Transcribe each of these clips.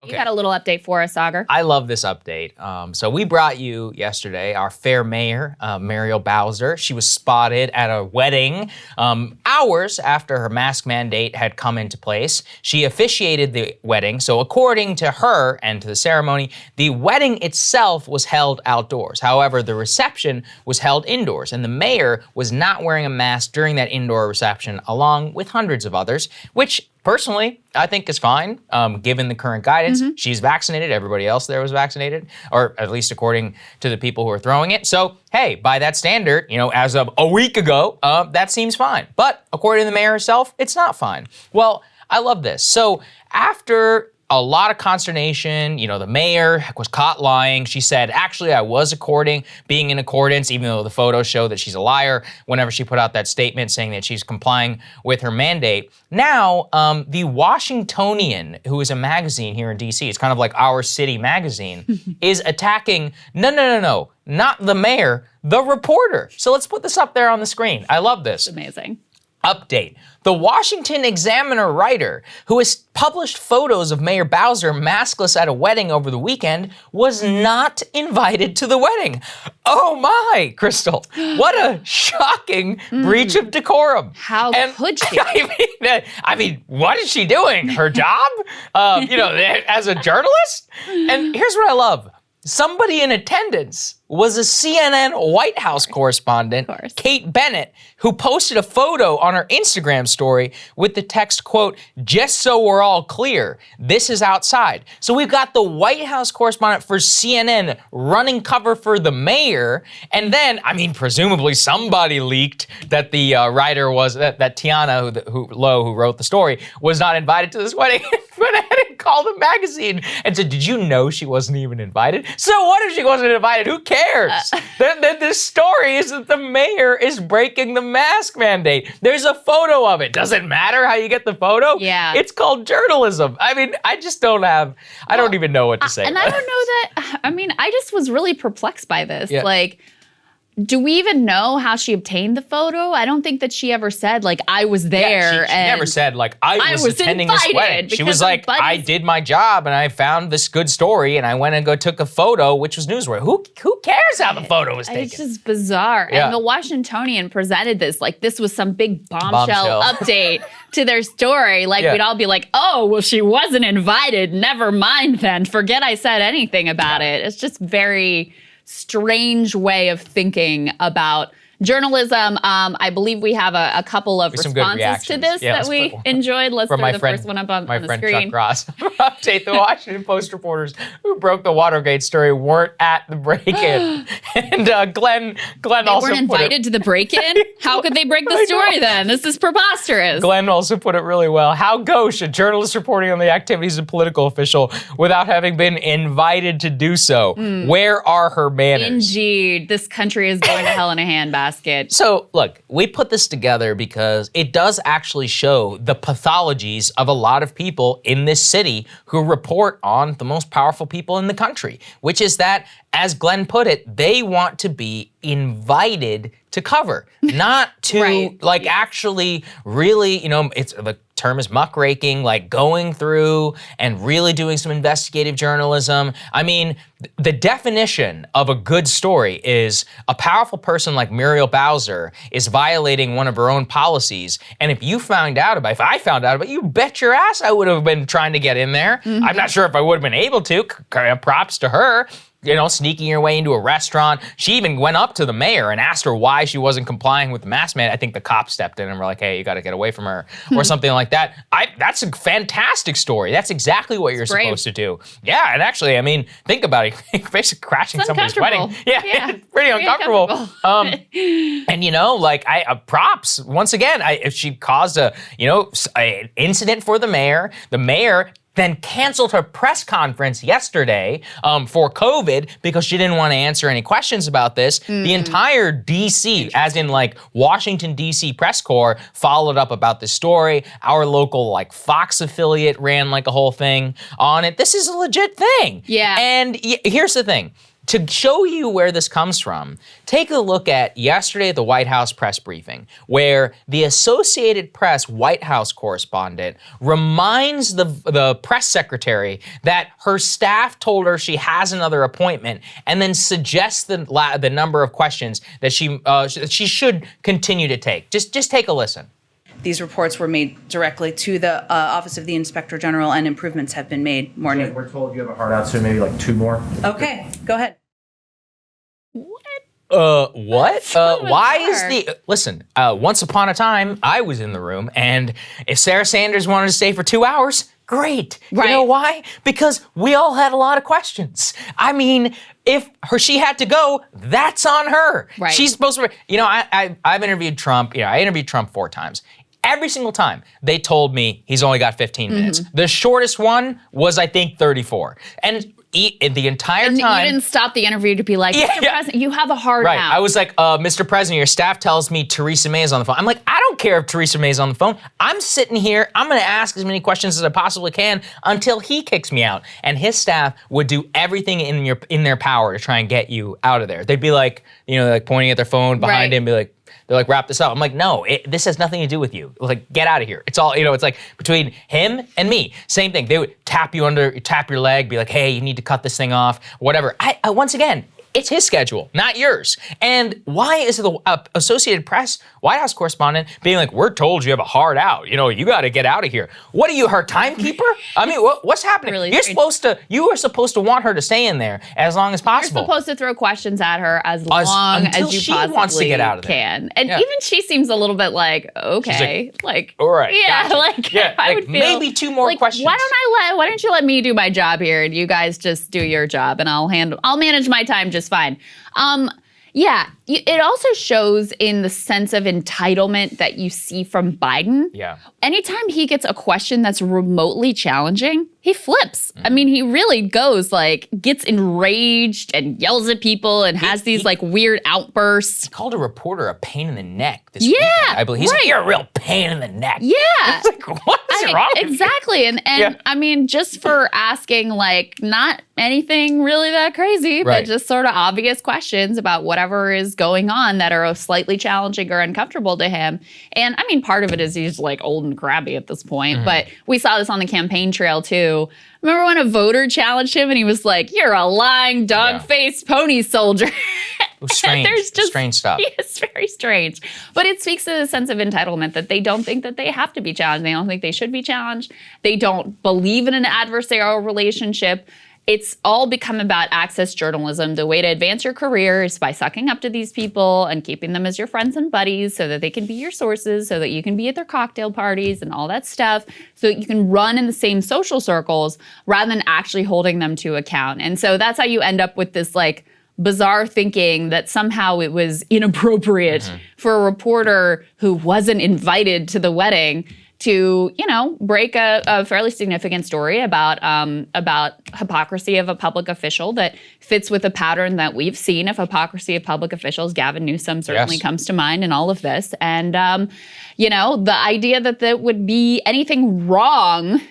You got a little update for us, Saagar. I love this update. So we brought you yesterday our fair mayor, Muriel Bowser. She was spotted at a wedding hours after her mask mandate had come into place. She officiated the wedding. So according to her and to the ceremony, the wedding itself was held outdoors. However, the reception was held indoors, and the mayor was not wearing a mask during that indoor reception, along with hundreds of others, which personally, I think is fine, given the current guidance. She's vaccinated, everybody else there was vaccinated, or at least according to the people who are throwing it. So, hey, by that standard, as of a week ago, that seems fine. But according to the mayor herself, it's not fine. Well, I love this. So after a lot of consternation, the mayor was caught lying. She said, actually, I was being in accordance, even though the photos show that she's a liar whenever she put out that statement saying that she's complying with her mandate. Now, the Washingtonian, who is a magazine here in DC, it's kind of like Our City magazine, is attacking, no, not the mayor, the reporter. So let's put this up there on the screen. I love this. Amazing. Update. The Washington Examiner writer, who has published photos of Mayor Bowser maskless at a wedding over the weekend, was not invited to the wedding. Oh my, Krystal. What a shocking breach of decorum. How could she? I mean, what is she doing? Her job? As a journalist? And here's what I love. Somebody in attendance was a CNN White House correspondent, Kate Bennett, who posted a photo on her Instagram story with the text, quote, "Just so we're all clear, this is outside." So we've got the White House correspondent for CNN running cover for the mayor, and then, presumably somebody leaked that the writer was, that Tiana, who wrote the story, was not invited to this wedding, went ahead and called the magazine and said, did you know she wasn't even invited? So what if she wasn't invited? Who cares? The story is that the mayor is breaking the mask mandate. There's a photo of it. Does it matter how you get the photo? Yeah. It's called journalism. I just don't don't even know what to say. And I don't know that, I just was really perplexed by this. Yeah. Do we even know how she obtained the photo? I don't think that she ever said, I was there. Yeah, she never said, I was attending this wedding. She was like, I did my job and I found this good story and I went and took a photo, which was newsworthy. Who cares how the photo was taken? It's just bizarre. Yeah. And the Washingtonian presented this like this was some big bombshell update to their story. We'd all be like, oh, well, she wasn't invited. Never mind then. Forget I said anything about it. It's just very strange way of thinking about journalism. I believe we have a couple of responses to this that we enjoyed. Let's throw the first one up on the screen. My friend Chuck Ross. Update, the Washington Post reporters who broke the Watergate story weren't at the break-in. And Glenn also weren't invited to the break-in? How could they break the story then? This is preposterous. Glenn also put it really well. How gauche a journalist reporting on the activities of a political official without having been invited to do so. Where are her manners? Indeed. This country is going to hell in a handbasket. So, look, we put this together because it does actually show the pathologies of a lot of people in this city who report on the most powerful people in the country, which is that, as Glenn put it, they want to be invited to cover, not to actually really, it's the term is muckraking, going through and really doing some investigative journalism. The definition of a good story is a powerful person like Muriel Bowser is violating one of her own policies. And if I found out about it, you bet your ass I would have been trying to get in there. I'm not sure if I would have been able to. Props to her. Sneaking her way into a restaurant. She even went up to the mayor and asked her why she wasn't complying with the mask mandate. I think the cops stepped in and were like, hey, you got to get away from her or something like that. That's a fantastic story. That's exactly what you're supposed to do. Yeah, and actually, think about it. You're basically crashing somebody's wedding. Yeah, it's pretty uncomfortable. And props, once again, if she caused an incident for the mayor then canceled her press conference yesterday for COVID because she didn't want to answer any questions about this. The entire DC, as in Washington, DC press corps followed up about this story. Our local Fox affiliate ran a whole thing on it. This is a legit thing. Yeah. And here's the thing. to show you where this comes from, take a look at yesterday at the White House press briefing, where the Associated Press White House correspondent reminds the press secretary that her staff told her she has another appointment, and then suggests the number of questions that she should continue to take. Just take a listen. These reports were made directly to the Office of the Inspector General, and improvements have been made. Morning. We're told you have a hard out, so maybe like 2 more. Okay, go ahead. What? Why bizarre. is listen, once upon a time, I was in the room, and if Sarah Sanders wanted to stay for 2 hours, great. Right. You know why? Because we all had a lot of questions. I mean, if she had to go, that's on her. Right. She's supposed to, I've interviewed Trump, I interviewed Trump 4 times. Every single time, they told me he's only got 15 minutes. The shortest one was, I think, 34. And the entire time— You didn't stop the interview to be like, Mr. President, you have a hard out. I was like, Mr. President, your staff tells me Theresa May is on the phone. I'm like, I don't care if Theresa May is on the phone. I'm sitting here, I'm gonna ask as many questions as I possibly can until he kicks me out. And his staff would do everything in their power to try and get you out of there. They'd be like, like pointing at their phone behind him, be like, they're like, wrap this up. I'm like, no, this has nothing to do with you. Like, get out of here. It's all, it's like between him and me. Same thing. They would tap your leg, be like, hey, you need to cut this thing off, whatever. Once again, it's his schedule, not yours. And why is the Associated Press White House correspondent being like, we're told you have a hard out. You got to get out of here. What are you, her timekeeper? I mean, what's happening? Really you are supposed to want her to stay in there as long as possible. You're supposed to throw questions at her as long as you she possibly wants to get out of there. can. And even she seems a little bit like, okay, like all right, yeah, gotcha. I would feel maybe 2 more questions. Why don't you let me do my job here and you guys just do your job and I'll manage my time just fine. It also shows in the sense of entitlement that you see from Biden. Yeah. Anytime he gets a question that's remotely challenging, he flips. I mean, he really gets enraged and yells at people and has these weird outbursts. He called a reporter a pain in the neck this weekend, I believe. He's like, you're a real pain in the neck. Yeah. It's like, what is wrong with you? Exactly. And I mean, just for asking not anything really that crazy, but just sort of obvious questions about whatever is going on that are slightly challenging or uncomfortable to him. And I mean, part of it is he's old and crabby at this point, but we saw this on the campaign trail too. Remember when a voter challenged him and he was like, you're a lying dog-faced pony soldier. It was strange. Strange stuff. It's very strange. But it speaks to the sense of entitlement that they don't think that they have to be challenged. They don't think they should be challenged. They don't believe in an adversarial relationship. It's all become about access journalism. The way to advance your career is by sucking up to these people and keeping them as your friends and buddies so that they can be your sources, so that you can be at their cocktail parties and all that stuff, so that you can run in the same social circles rather than actually holding them to account. And so that's how you end up with this bizarre thinking that somehow it was inappropriate for a reporter who wasn't invited to the wedding to, break a fairly significant story about hypocrisy of a public official that fits with a pattern that we've seen of hypocrisy of public officials. Gavin Newsom certainly comes to mind in all of this. And, the idea that there would be anything wrong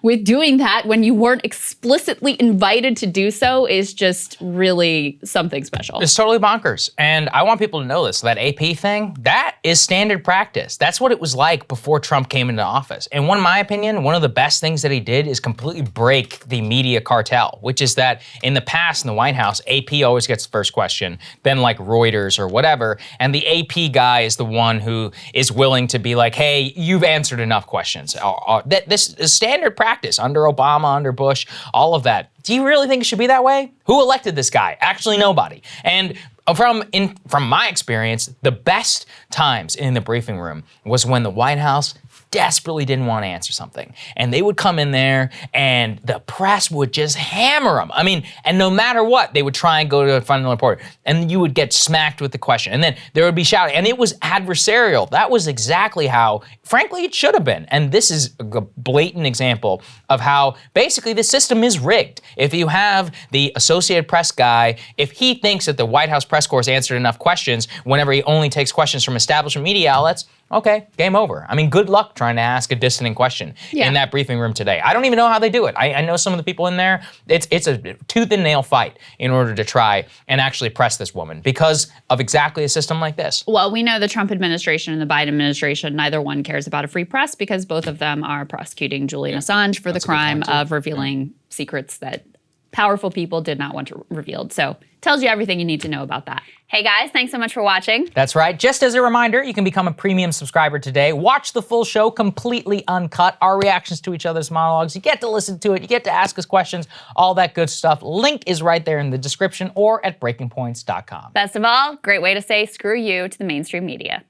with doing that when you weren't explicitly invited to do so is just really something special. It's totally bonkers. And I want people to know this. That AP thing, that is standard practice. That's what it was like before Trump came into office. And in my opinion, one of the best things that he did is completely break the media cartel, which is that in the past in the White House, AP always gets the first question, then Reuters or whatever. And the AP guy is the one who is willing to be like, hey, you've answered enough questions. This is standard practice under Obama, under Bush, all of that. Do you really think it should be that way? Who elected this guy? Actually, nobody. And from my experience, the best times in the briefing room was when the White House desperately didn't want to answer something. And they would come in there and the press would just hammer them. I mean, and no matter what, they would try and go to the front of the report and you would get smacked with the question. And then there would be shouting and it was adversarial. That was exactly how, frankly, it should have been. And this is a blatant example of how basically the system is rigged. If you have the Associated Press guy, if he thinks that the White House press corps answered enough questions whenever he only takes questions from establishment media outlets, okay, game over. I mean, good luck trying to ask a dissonant question in that briefing room today. I don't even know how they do it. I know some of the people in there, it's a tooth and nail fight in order to try and actually press this woman because of exactly a system like this. Well, we know the Trump administration and the Biden administration, neither one cares about a free press because both of them are prosecuting Julian Assange for the crime of revealing secrets that powerful people did not want to revealed. So tells you everything you need to know about that. Hey guys, thanks so much for watching. That's right. Just as a reminder, you can become a premium subscriber today. Watch the full show completely uncut, our reactions to each other's monologues. You get to listen to it. You get to ask us questions, all that good stuff. Link is right there in the description or at breakingpoints.com. Best of all, great way to say screw you to the mainstream media.